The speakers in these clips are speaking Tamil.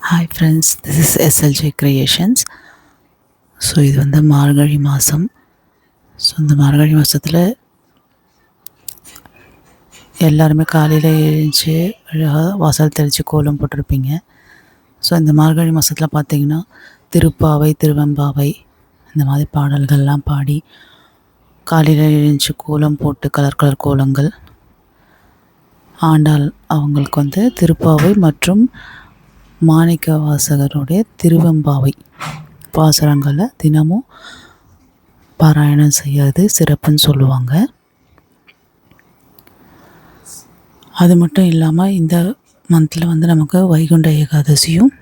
Hi friends, this is SLJ creations. So இது வந்து மார்கழி மாதம். ஸோ இந்த மார்கழி மாதத்தில் எல்லாருமே காலையில் எழுந்துச்சு அழகாக வாசல் தெளித்து கோலம் போட்டிருப்பீங்க. ஸோ இந்த மார்கழி மாதத்தில் பார்த்திங்கன்னா திருப்பாவை, திருவெம்பாவை இந்த மாதிரி பாடல்கள்லாம் பாடி காலையில் எழுந்துச்சு கோலம் போட்டு கலர் கலர் கோலங்கள் ஆண்டாள் அவங்களுக்கு வந்து திருப்பாவை மற்றும் மாணிக்க வாசகருடைய திருவெம்பாவை பாசுரங்களை தினமும் பாராயணம் செய்யாது சிறப்புன்னு சொல்லுவாங்க. அது மட்டும் இல்லாமல் இந்த மந்தில் வந்து நமக்கு வைகுண்ட ஏகாதசியும்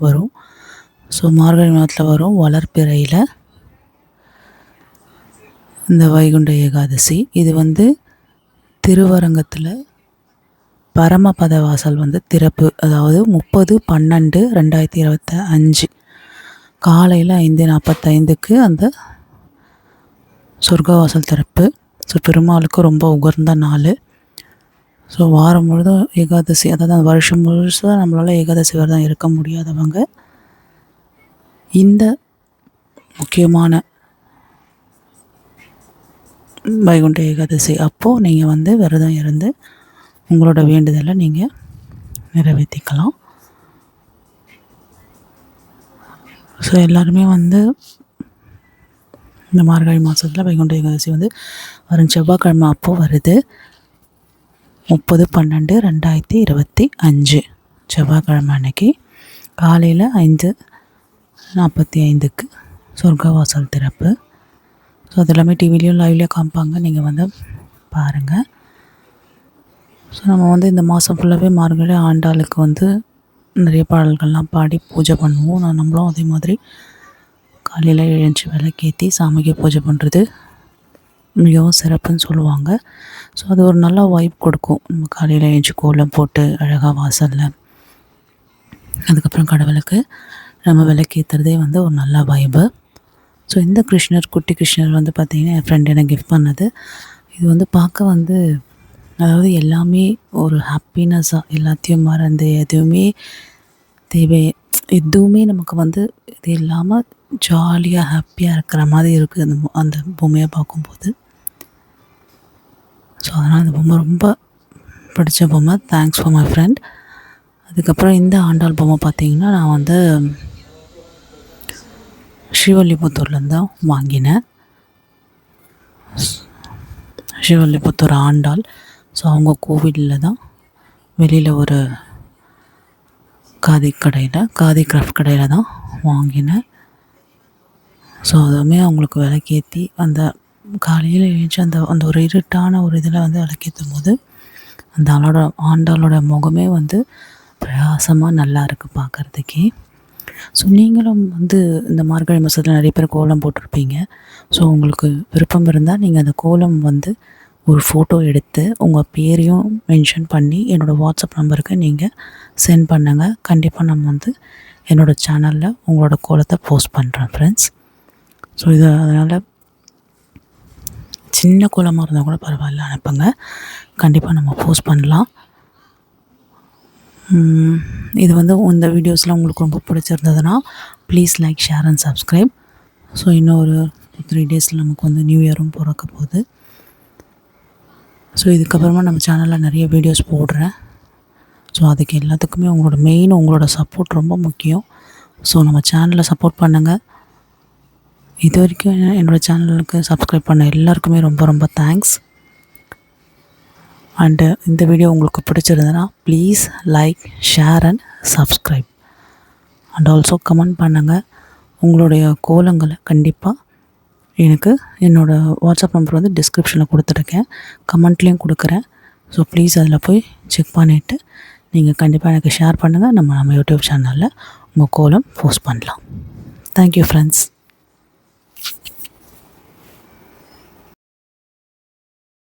வரும். ஸோ மார்கழி மாதத்தில் வரும் வளர்பிறையில் இந்த வைகுண்ட ஏகாதசி. இது வந்து திருவரங்கத்தில் பரமபத வாசல் வந்து திறப்பு, அதாவது 30/12/2025 காலையில் 5:45 அந்த சொர்க்கவாசல் திறப்பு. ஸோ பெருமாளுக்கு ரொம்ப உகர்ந்த நாள். ஸோ வாரம் முழுதும் ஏகாதசி, அதாவது வருஷம் முழுசும் நம்மளால் ஏகாதசி விரதம் இருக்க முடியாதவங்க இந்த முக்கியமான வைகுண்ட ஏகாதசி அப்போது நீங்கள் வந்து விரதம் இருந்து உங்களோட வேண்டுதலை நீங்கள் நிறைவேற்றிக்கலாம். ஸோ எல்லாருமே வந்து இந்த மார்கழி மாதத்தில் வைகுண்ட ஏகாதசி வந்து வரும் செவ்வாய்க்கிழமை அப்போது வருது. 30/12/2025 செவ்வாய்க்கிழமை அன்னைக்கு காலையில் 5:45 சொர்க்கவாசல் திறப்பு. ஸோ அது எல்லாமே டிவிலையும் லைவ்லேயும் காமிப்பாங்க, நீங்கள் வந்து பாருங்கள். ஸோ நம்ம வந்து இந்த மாதம் ஃபுல்லாகவே மார்கழி ஆண்டாளுக்கு வந்து நிறைய பாடல்கள்லாம் பாடி பூஜை பண்ணுவோம். நம்மளும் அதே மாதிரி காலையில் எழுந்துச்சி விளக்கேற்றி சாமிக்கு பூஜை பண்ணுறது மிகவும் சிறப்புன்னு சொல்லுவாங்க. ஸோ அது ஒரு நல்ல வைப் கொடுக்கும். நம்ம காலையில் எழுந்துச்சி கோலம் போட்டு அழகாக வாசலில் அதுக்கப்புறம் கடவுளுக்கு நம்ம விளக்கேற்றுறதே வந்து ஒரு நல்ல வைப்பு. ஸோ இந்த கிருஷ்ணர், குட்டி கிருஷ்ணர் வந்து பார்த்திங்கன்னா என் ஃப்ரெண்ட் எனக்கு கிஃப்ட் பண்ணது. இது வந்து பார்க்க வந்து அதாவது எல்லாமே ஒரு ஹாப்பினஸ்ஸாக எல்லாத்தையும் மறந்து எதுவுமே நமக்கு வந்து இது இல்லாமல் ஜாலியாக ஹாப்பியாக இருக்கிற மாதிரி இருக்குது அந்த பொம்மையை பார்க்கும்போது. ஸோ அதனால் அந்த பொம்மை ரொம்ப பிடிச்ச பொம்மை. Thanks for my friend. அதுக்கப்புறம் இந்த ஆண்டாள் பொம்மை பார்த்திங்கன்னா நான் வந்து ஸ்ரீவல்லிபுத்தூர்லேருந்து தான் வாங்கினேன். ஸ்ரீவல்லிபுத்தூர் ஆண்டாள். ஸோ அவங்க கோவிலில் தான் வெளியில் ஒரு காதி கிராஃப்ட் கடையில் தான் வாங்கினேன். ஸோ அதுவுமே அவங்களுக்கு விளக்கேற்றி அந்த காலையில் எழுந்துச்சு அந்த ஒரு இருட்டான ஒரு இதில் வந்து விளக்கேற்றும் போது அந்த ஆண்டாளோட முகமே வந்து பிரகாசமாக நல்லா இருக்குது பார்க்குறதுக்கே. ஸோ நீங்களும் வந்து இந்த மார்கழி மாதத்தில் நிறைய பேர் கோலம் போட்டிருப்பீங்க. ஸோ உங்களுக்கு விருப்பம் இருந்தால் நீங்கள் அந்த கோலம் வந்து ஒரு ஃபோட்டோ எடுத்து உங்கள் பேரையும் மென்ஷன் பண்ணி என்னோடய வாட்ஸ்அப் நம்பருக்கு நீங்கள் சென்ட் பண்ணுங்கள். கண்டிப்பாக நம்ம வந்து என்னோடய சேனலில் உங்களோட கோலத்தை போஸ்ட் பண்ணுறேன் ஃப்ரெண்ட்ஸ். ஸோ இது அதனால் சின்ன கோலமாக இருந்தால் கூட பரவாயில்ல, அனுப்புங்க. கண்டிப்பாக நம்ம போஸ்ட் பண்ணலாம். இது வந்து இந்த வீடியோஸ்லாம் உங்களுக்கு ரொம்ப பிடிச்சிருந்ததுன்னா please like, share and subscribe. So இன்னும் ஒரு 3 டேஸில் நமக்கு வந்து நியூ இயரும் பிறக்க போகுது. ஸோ இதுக்கப்புறமா நம்ம சேனலில் நிறைய வீடியோஸ் போடுறேன். ஸோ அதுக்கு எல்லாத்துக்குமே உங்களோட சப்போர்ட் ரொம்ப முக்கியம். ஸோ நம்ம சேனலை சப்போர்ட் பண்ணுங்கள். இது வரைக்கும் என்னோடய சேனலுக்கு சப்ஸ்கிரைப் பண்ண எல்லாருக்குமே ரொம்ப ரொம்ப தேங்க்ஸ். அண்டு இந்த வீடியோ உங்களுக்கு பிடிச்சிருந்ததுன்னா please like, share and subscribe. And also comment பண்ணுங்கள். உங்களுடைய கோலங்களை கண்டிப்பாக எனக்கு என்னோடய வாட்ஸ்அப் நம்பர் வந்து டிஸ்கிரிப்ஷனில் கொடுத்துருக்கேன், கமெண்ட்லேயும் கொடுக்குறேன். ஸோ ப்ளீஸ் அதில் போய் செக் பண்ணிவிட்டு நீங்கள் கண்டிப்பாக எனக்கு ஷேர் பண்ணுங்கள். நம்ம யூடியூப் சேனலில் உங்கள் கோலம் போஸ்ட் பண்ணலாம். Thank you friends.